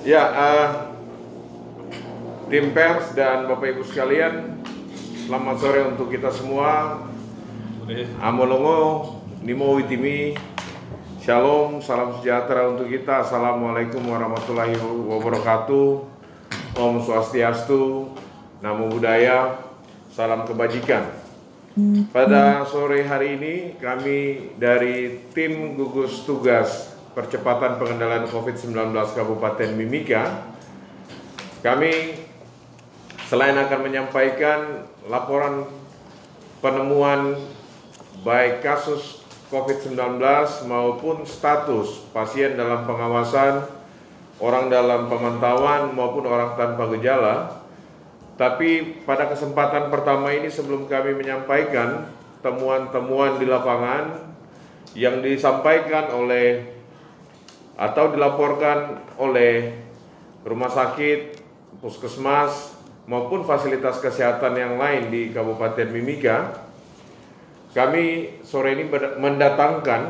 Ya, tim pers dan Bapak Ibu sekalian, selamat sore untuk kita semua. Amolongo, Nimo Witimi, Shalom, salam sejahtera untuk kita. Assalamualaikum warahmatullahi wabarakatuh. Om Swastiastu, Namo Buddhaya, salam kebajikan. Pada sore hari ini kami dari tim gugus tugas percepatan pengendalian COVID-19 Kabupaten Mimika, kami selain akan menyampaikan laporan penemuan baik kasus COVID-19 maupun status pasien dalam pengawasan, orang dalam pemantauan maupun orang tanpa gejala. Tapi pada kesempatan pertama ini sebelum kami menyampaikan temuan-temuan di lapangan yang disampaikan oleh atau dilaporkan oleh rumah sakit, puskesmas, maupun fasilitas kesehatan yang lain di Kabupaten Mimika, kami sore ini mendatangkan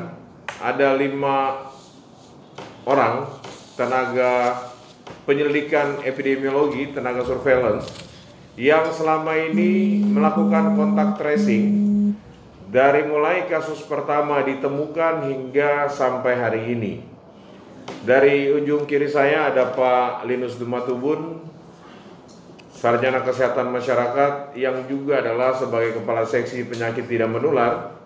ada 5 orang tenaga penyelidikan epidemiologi, tenaga surveillance, yang selama ini melakukan kontak tracing dari mulai kasus pertama ditemukan hingga sampai hari ini. Dari ujung kiri saya ada Pak Linus Dumatubun, Sarjana Kesehatan Masyarakat yang juga adalah sebagai Kepala Seksi Penyakit Tidak Menular.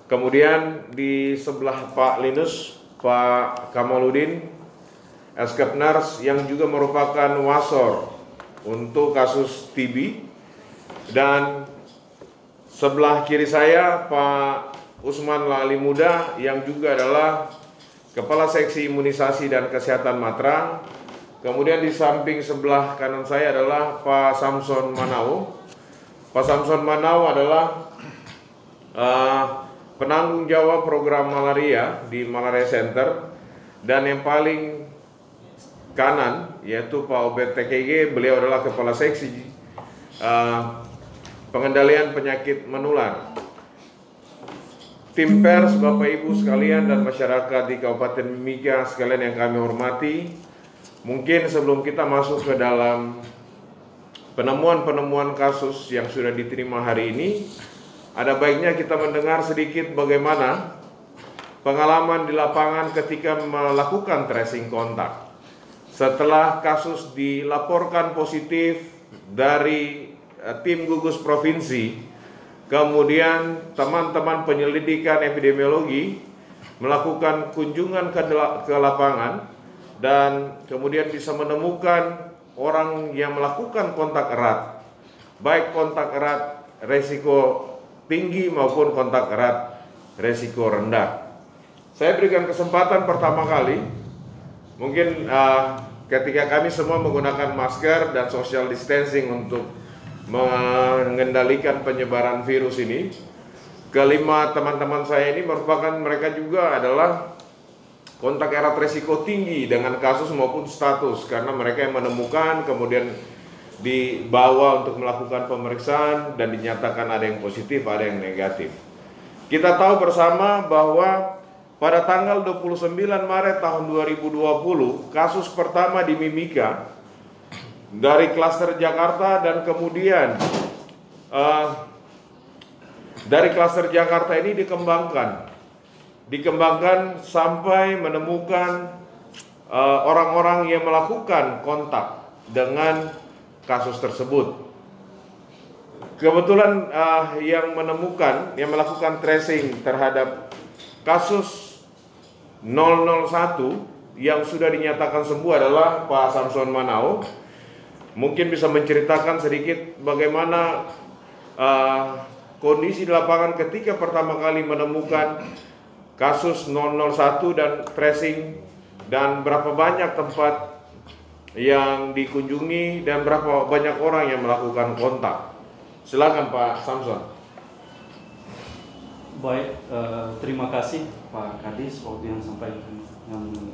Kemudian di sebelah Pak Linus, Pak Kamaludin, Eskepnars yang juga merupakan wasor untuk kasus TB. Dan sebelah kiri saya Pak Usman Lali Muda yang juga adalah Kepala Seksi Imunisasi dan Kesehatan Matra. Kemudian di samping sebelah kanan saya adalah Pak Samson Manau. Pak Samson Manau adalah penanggung jawab program malaria di Malaria Center. Dan yang paling kanan yaitu Pak Obed TKG, beliau adalah Kepala Seksi Pengendalian Penyakit Menular. Tim pers, Bapak Ibu sekalian dan masyarakat di Kabupaten Mimika sekalian yang kami hormati, mungkin sebelum kita masuk ke dalam penemuan-penemuan kasus yang sudah diterima hari ini, ada baiknya kita mendengar sedikit bagaimana pengalaman di lapangan ketika melakukan tracing kontak. Setelah kasus dilaporkan positif dari tim gugus provinsi, kemudian teman-teman penyelidikan epidemiologi melakukan kunjungan ke lapangan dan kemudian bisa menemukan orang yang melakukan kontak erat, baik kontak erat resiko tinggi maupun kontak erat resiko rendah. Saya berikan kesempatan pertama kali, mungkin ketika kami semua menggunakan masker dan social distancing untuk mengendalikan penyebaran virus ini, kelima teman-teman saya ini merupakan mereka juga adalah kontak erat risiko tinggi dengan kasus maupun status, karena mereka yang menemukan kemudian dibawa untuk melakukan pemeriksaan dan dinyatakan ada yang positif, ada yang negatif. Kita tahu bersama bahwa pada tanggal 29 Maret tahun 2020 kasus pertama di Mimika dari klaster Jakarta, dan kemudian dari klaster Jakarta ini dikembangkan sampai menemukan orang-orang yang melakukan kontak dengan kasus tersebut. Kebetulan yang melakukan tracing terhadap kasus 001 yang sudah dinyatakan sembuh adalah Pak Samson Manau. Mungkin bisa menceritakan sedikit bagaimana kondisi di lapangan ketika pertama kali menemukan kasus 001 dan tracing, dan berapa banyak tempat yang dikunjungi dan berapa banyak orang yang melakukan kontak. Silakan Pak Samson. Baik, terima kasih Pak Kadis waktu yang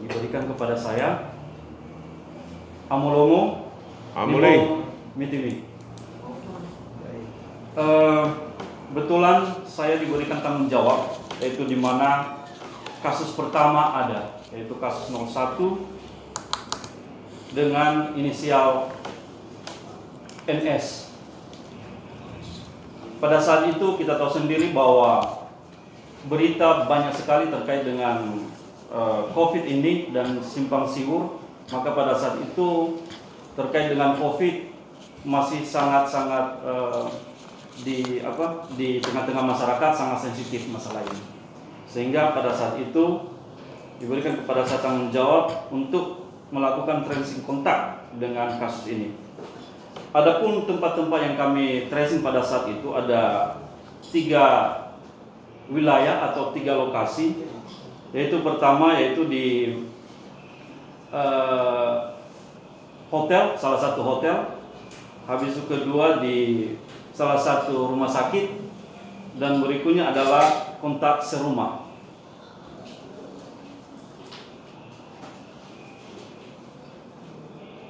diberikan kepada saya. Amolongo, Amulai. Mitimi. Kebetulan saya diberikan tanggung jawab, yaitu di mana kasus pertama ada, yaitu kasus 01 dengan inisial NS. Pada saat itu kita tahu sendiri bahwa berita banyak sekali terkait dengan COVID ini dan simpang siur. Maka pada saat itu terkait dengan COVID masih sangat-sangat di tengah-tengah masyarakat sangat sensitif masalah ini. Sehingga pada saat itu diberikan kepada saya tanggung jawab untuk melakukan tracing kontak dengan kasus ini. Adapun tempat-tempat yang kami tracing pada saat itu ada 3 wilayah atau 3 lokasi, yaitu pertama yaitu di hotel, salah satu hotel, habis itu kedua di salah satu rumah sakit, dan berikutnya adalah kontak serumah.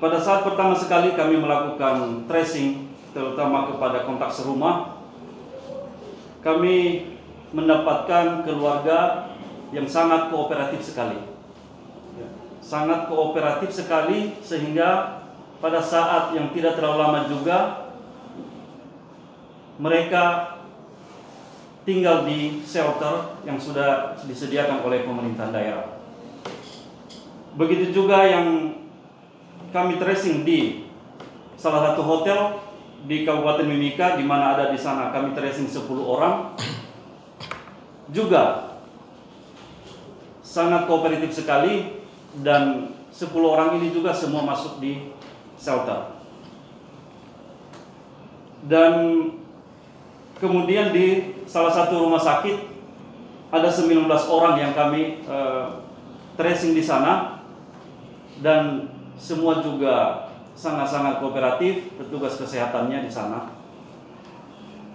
Pada saat pertama sekali kami melakukan tracing, terutama kepada kontak serumah, kami mendapatkan keluarga yang sangat kooperatif sekali. Sangat kooperatif sekali, sehingga pada saat yang tidak terlalu lama juga mereka tinggal di shelter yang sudah disediakan oleh pemerintah daerah. Begitu juga yang kami tracing di salah satu hotel di Kabupaten Mimika, di mana ada di sana kami tracing 10 orang, juga sangat kooperatif sekali, dan 10 orang ini juga semua masuk di shelter. Dan kemudian di salah satu rumah sakit ada 19 orang yang kami tracing di sana, dan semua juga sangat-sangat kooperatif, petugas kesehatannya di sana.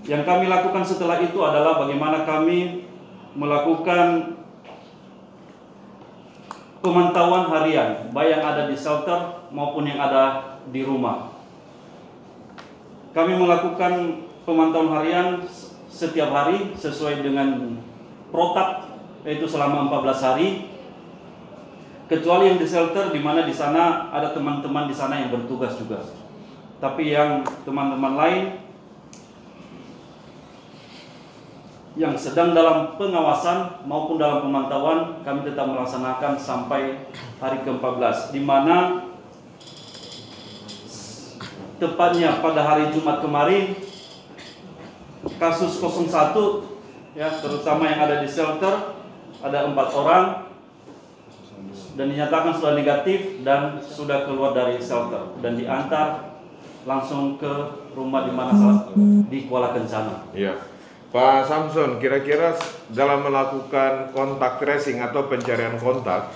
Yang kami lakukan setelah itu adalah bagaimana kami melakukan pemantauan harian, baik yang ada di shelter maupun yang ada di rumah. Kami melakukan pemantauan harian setiap hari sesuai dengan protap, yaitu selama 14 hari. Kecuali yang di shelter, di mana di sana ada teman-teman di sana yang bertugas juga. Tapi yang teman-teman lain yang sedang dalam pengawasan maupun dalam pemantauan, kami tetap melaksanakan sampai hari ke-14, di mana tepatnya pada hari Jumat kemarin kasus 01 ya, terutama yang ada di shelter ada 4 orang dan dinyatakan sudah negatif dan sudah keluar dari shelter dan diantar langsung ke rumah di mana di Kuala Kencana. Iya. Pak Samson, kira-kira dalam melakukan kontak tracing atau pencarian kontak,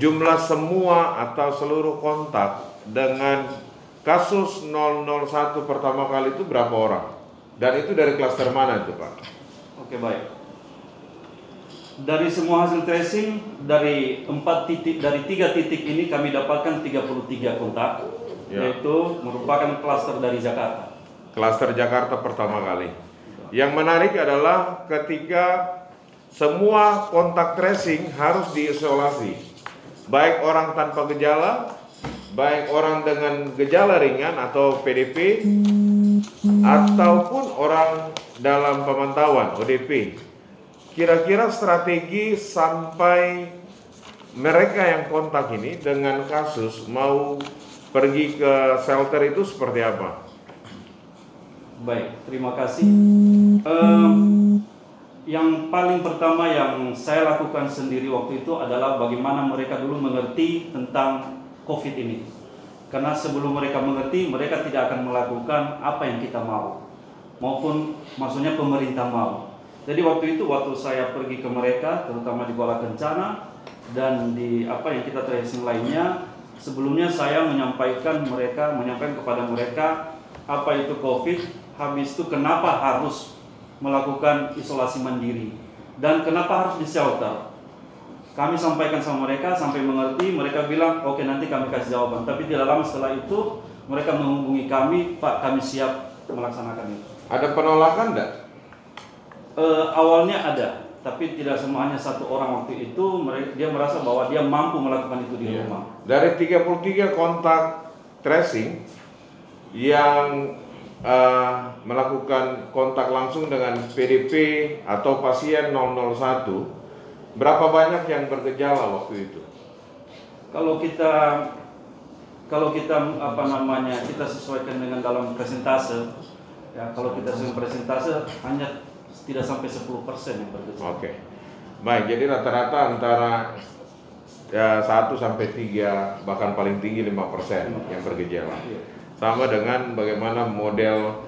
jumlah semua atau seluruh kontak dengan kasus 001 pertama kali itu berapa orang? Dan itu dari klaster mana itu, Pak? Oke, baik. Dari semua hasil tracing dari 3 titik ini kami dapatkan 33 kontak, ya, yaitu merupakan klaster dari Jakarta. Klaster Jakarta pertama kali. Yang menarik adalah ketika semua kontak tracing harus diisolasi, baik orang tanpa gejala, baik orang dengan gejala ringan atau PDP, ataupun orang dalam pemantauan ODP. Kira-kira strategi sampai mereka yang kontak ini dengan kasus mau pergi ke shelter itu seperti apa? Baik, terima kasih. Yang paling pertama yang saya lakukan sendiri waktu itu adalah bagaimana mereka dulu mengerti tentang COVID ini. Karena sebelum mereka mengerti, mereka tidak akan melakukan apa yang kita mau, maupun maksudnya pemerintah mau. Jadi waktu itu, waktu saya pergi ke mereka, terutama di Kuala Kencana dan di apa yang kita tracing lainnya, sebelumnya saya menyampaikan kepada mereka apa itu COVID, habis itu kenapa harus melakukan isolasi mandiri dan kenapa harus di shelter. Kami sampaikan sama mereka sampai mengerti, mereka bilang oke, nanti kami kasih jawaban. Tapi tidak lama setelah itu mereka menghubungi kami, Pak, kami siap melaksanakan itu. Ada penolakan enggak? Awalnya ada, tapi tidak semuanya satu orang waktu itu dia merasa bahwa dia mampu melakukan itu di rumah. Dari 33 kontak tracing yang melakukan kontak langsung dengan PDP atau pasien 001, berapa banyak yang bergejala waktu itu? Kalau kita kita sesuaikan dengan dalam presentase, ya kalau kita sesuaikan presentase hanya tidak sampai 10% yang bergejala. Oke. Baik, jadi rata-rata antara 1 sampai 3, bahkan paling tinggi 5% yang bergejala. Sama dengan bagaimana model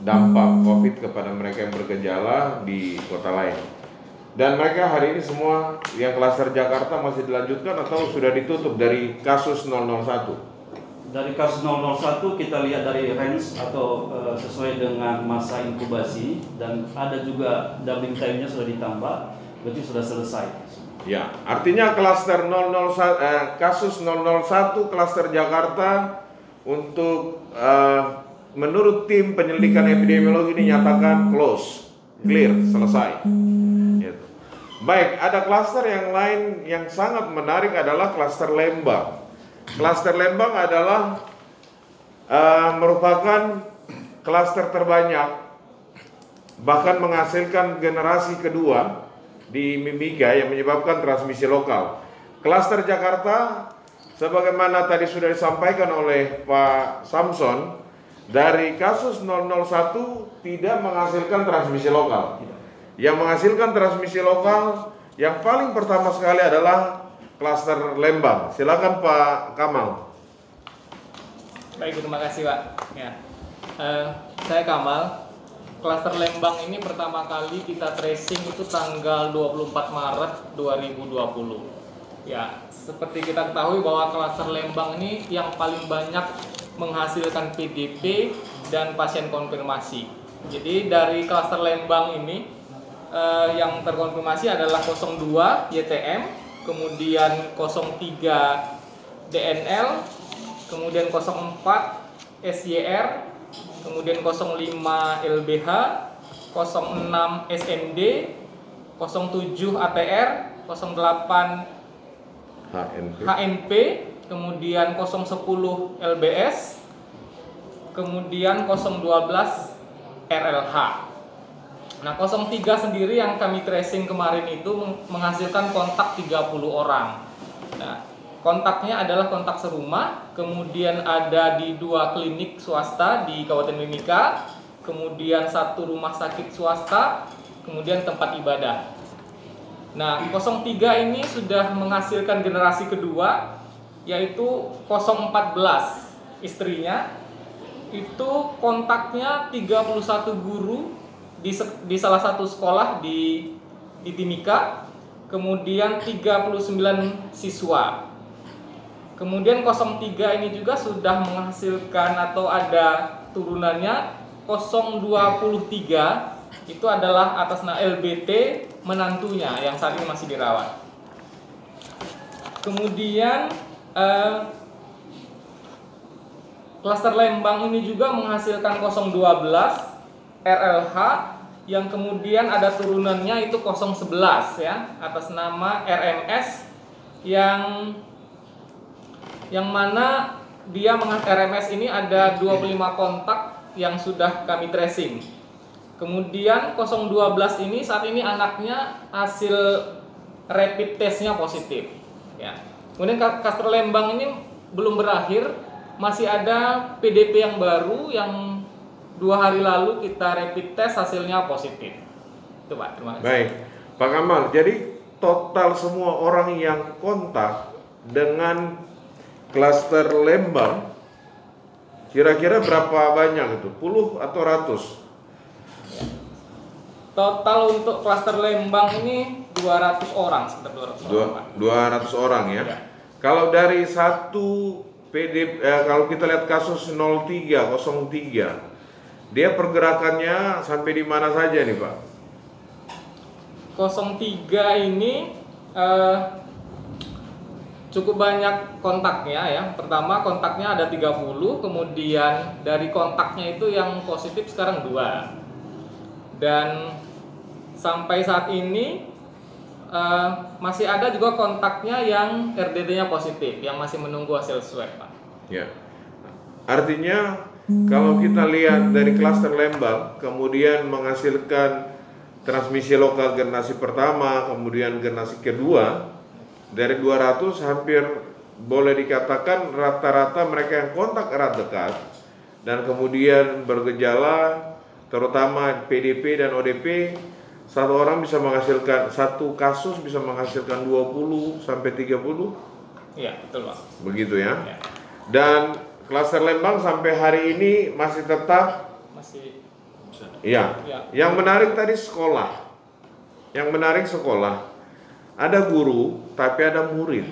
dampak COVID kepada mereka yang bergejala di kota lain. Dan mereka hari ini semua yang klaster Jakarta masih dilanjutkan atau sudah ditutup dari kasus 001? Dari kasus 001 kita lihat dari range atau sesuai dengan masa inkubasi, dan ada juga doubling time-nya sudah ditambah, berarti sudah selesai. Ya, artinya klaster 001 kasus 001 klaster Jakarta untuk menurut tim penyelidikan epidemiologi dinyatakan close, clear, selesai. Gitu. Baik, ada klaster yang lain yang sangat menarik adalah klaster Lembang. Klaster Lembang adalah merupakan klaster terbanyak, bahkan menghasilkan generasi kedua di Mimika yang menyebabkan transmisi lokal. Klaster Jakarta, sebagaimana tadi sudah disampaikan oleh Pak Samson, dari kasus 001 tidak menghasilkan transmisi lokal. Yang menghasilkan transmisi lokal yang paling pertama sekali adalah klaster Lembang. Silakan Pak Kamal. Baik, terima kasih Pak. Ya. Saya Kamal. Klaster Lembang ini pertama kali kita tracing itu tanggal 24 Maret 2020. Ya, seperti kita ketahui bahwa klaster Lembang ini yang paling banyak menghasilkan PDP dan pasien konfirmasi. Jadi dari klaster Lembang ini yang terkonfirmasi adalah 02 YTM, kemudian 03 DNL, kemudian 04 SYR, kemudian 05 LBH, 06 SND, 07 ATR, 08 HNP, kemudian 010 LBS, kemudian 012 RLH. Nah, 03 sendiri yang kami tracing kemarin itu menghasilkan kontak 30 orang. Nah, kontaknya adalah kontak serumah, kemudian ada di 2 klinik swasta di Kabupaten Mimika, kemudian 1 rumah sakit swasta, kemudian tempat ibadah. Nah, 03 ini sudah menghasilkan generasi kedua, yaitu 014 istrinya. Itu kontaknya 31 guru di salah satu sekolah di Timika, kemudian 39 siswa. Kemudian 03 ini juga sudah menghasilkan atau ada turunannya 023, itu adalah atas nama LBT menantunya yang saat ini masih dirawat. Kemudian klaster Lembang ini juga menghasilkan 012 RLH yang kemudian ada turunannya itu 011 ya, atas nama RMS yang mana dia RMS ini ada 25 kontak yang sudah kami tracing. Kemudian 012 ini saat ini anaknya hasil rapid testnya positif ya. Kemudian klaster Lembang ini belum berakhir, masih ada PDP yang baru yang 2 hari lalu kita rapid test hasilnya positif. Itu Pak, terima kasih. Baik, Pak Kamal, jadi total semua orang yang kontak dengan klaster Lembang kira-kira berapa banyak itu? Puluh atau ratus? Total untuk klaster Lembang ini 200 orang, sekitar 200 orang Pak. 200 orang ya. Kalau dari satu PDP, kalau kita lihat kasus 03, dia pergerakannya sampai di mana saja nih Pak? 03 ini cukup banyak kontaknya ya. Pertama kontaknya ada 30, kemudian dari kontaknya itu yang positif sekarang 2. Dan sampai saat ini masih ada juga kontaknya yang RDT-nya positif, yang masih menunggu hasil swab, Pak. Ya. Artinya kalau kita lihat dari klaster Lembang, kemudian menghasilkan transmisi lokal generasi pertama, kemudian generasi kedua, dari 200 hampir boleh dikatakan rata-rata mereka yang kontak erat dekat dan kemudian bergejala, terutama PDP dan ODP, satu orang bisa menghasilkan, satu kasus bisa menghasilkan 20 sampai 30. Iya, betul, Pak. Begitu ya. Ya. Dan klaster Lembang sampai hari ini masih tetap. Iya. Ya. Yang menarik tadi sekolah. Yang menarik sekolah. Ada guru tapi ada murid.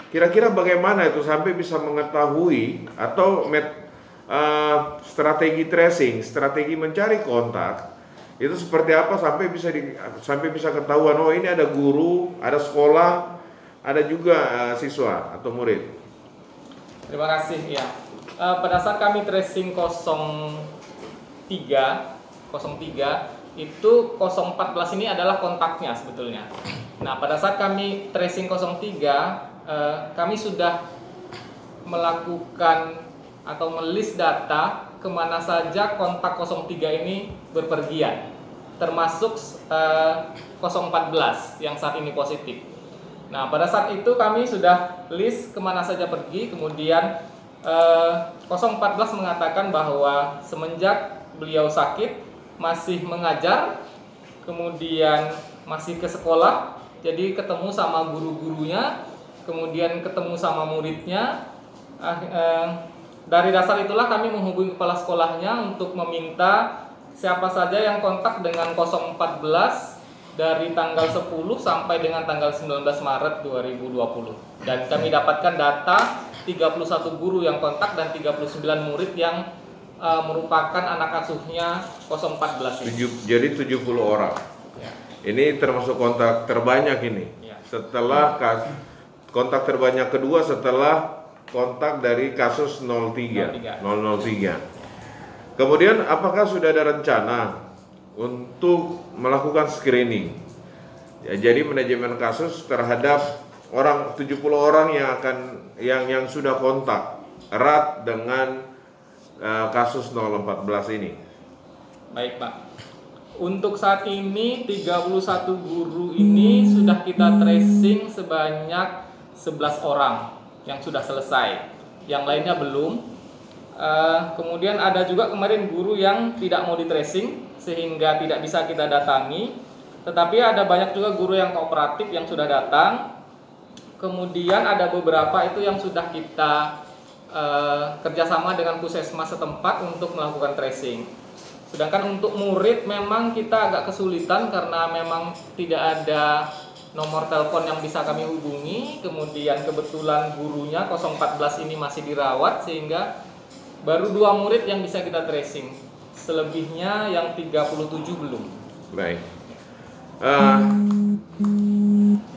Kira-kira bagaimana itu sampai bisa mengetahui atau strategi tracing, strategi mencari kontak itu seperti apa sampai bisa ketahuan, oh ini ada guru, ada sekolah, ada juga siswa atau murid. Terima kasih ya. Pada saat kami tracing 03 itu 014 ini adalah kontaknya sebetulnya. Nah, pada saat kami tracing 03 kami sudah melakukan atau melis data kemana saja kontak 03 ini berpergian, termasuk 014 yang saat ini positif. Nah, pada saat itu kami sudah list kemana saja pergi, kemudian 014 mengatakan bahwa semenjak beliau sakit masih mengajar, kemudian masih ke sekolah, jadi ketemu sama guru-gurunya, kemudian ketemu sama muridnya. Dari dasar itulah kami menghubungi kepala sekolahnya untuk meminta siapa saja yang kontak dengan 014 dari tanggal 10 sampai dengan tanggal 19 Maret 2020. Dan kami dapatkan data 31 guru yang kontak dan 39 murid yang merupakan anak asuhnya 014 ini. Jadi 70 orang. Ya. Ini termasuk kontak terbanyak ini. Ya. Setelah kontak terbanyak kedua setelah kontak dari kasus 003. Kemudian apakah sudah ada rencana untuk melakukan screening? Ya, jadi manajemen kasus terhadap 70 orang yang sudah kontak erat dengan kasus 014 ini. Baik, Pak. Untuk saat ini 31 guru ini sudah kita tracing sebanyak 11 orang yang sudah selesai, yang lainnya belum. Kemudian ada juga kemarin guru yang tidak mau di tracing sehingga tidak bisa kita datangi, tetapi ada banyak juga guru yang kooperatif yang sudah datang. Kemudian ada beberapa itu yang sudah kita kerjasama dengan puskesmas setempat untuk melakukan tracing. Sedangkan untuk murid memang kita agak kesulitan karena memang tidak ada nomor telepon yang bisa kami hubungi, kemudian kebetulan gurunya 014 ini masih dirawat sehingga baru 2 murid yang bisa kita tracing. Selebihnya yang 37 belum. Baik.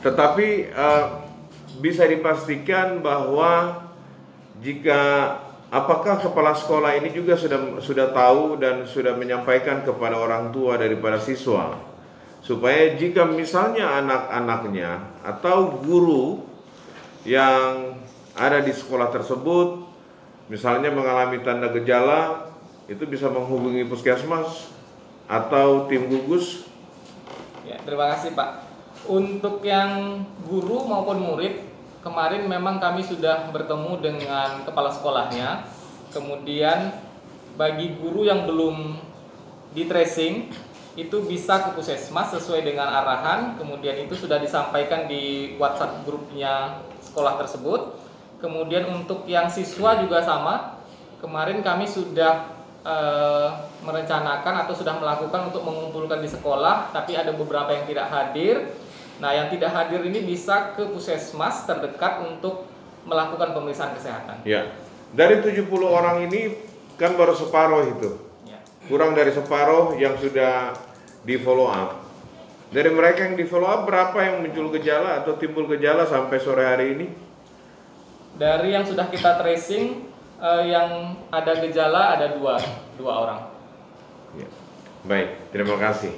Tetapi bisa dipastikan bahwa apakah kepala sekolah ini juga sudah tahu dan sudah menyampaikan kepada orang tua daripada siswa, supaya jika misalnya anak-anaknya atau guru yang ada di sekolah tersebut misalnya mengalami tanda gejala, itu bisa menghubungi puskesmas atau tim gugus. Ya, terima kasih, Pak. Untuk yang guru maupun murid, kemarin memang kami sudah bertemu dengan kepala sekolahnya. Kemudian bagi guru yang belum di tracing itu bisa ke puskesmas sesuai dengan arahan, kemudian itu sudah disampaikan di WhatsApp grupnya sekolah tersebut. Kemudian untuk yang siswa juga sama, kemarin kami sudah merencanakan atau sudah melakukan untuk mengumpulkan di sekolah, tapi ada beberapa yang tidak hadir. Nah, yang tidak hadir ini bisa ke puskesmas terdekat untuk melakukan pemeriksaan kesehatan. Ya, dari 70 orang ini kan baru separuh itu. Ya. Kurang dari separuh yang sudah di follow up. Dari mereka yang di follow up, berapa yang muncul gejala atau timbul gejala sampai sore hari ini? Dari yang sudah kita tracing, yang ada gejala ada dua orang. Ya. Baik, terima kasih.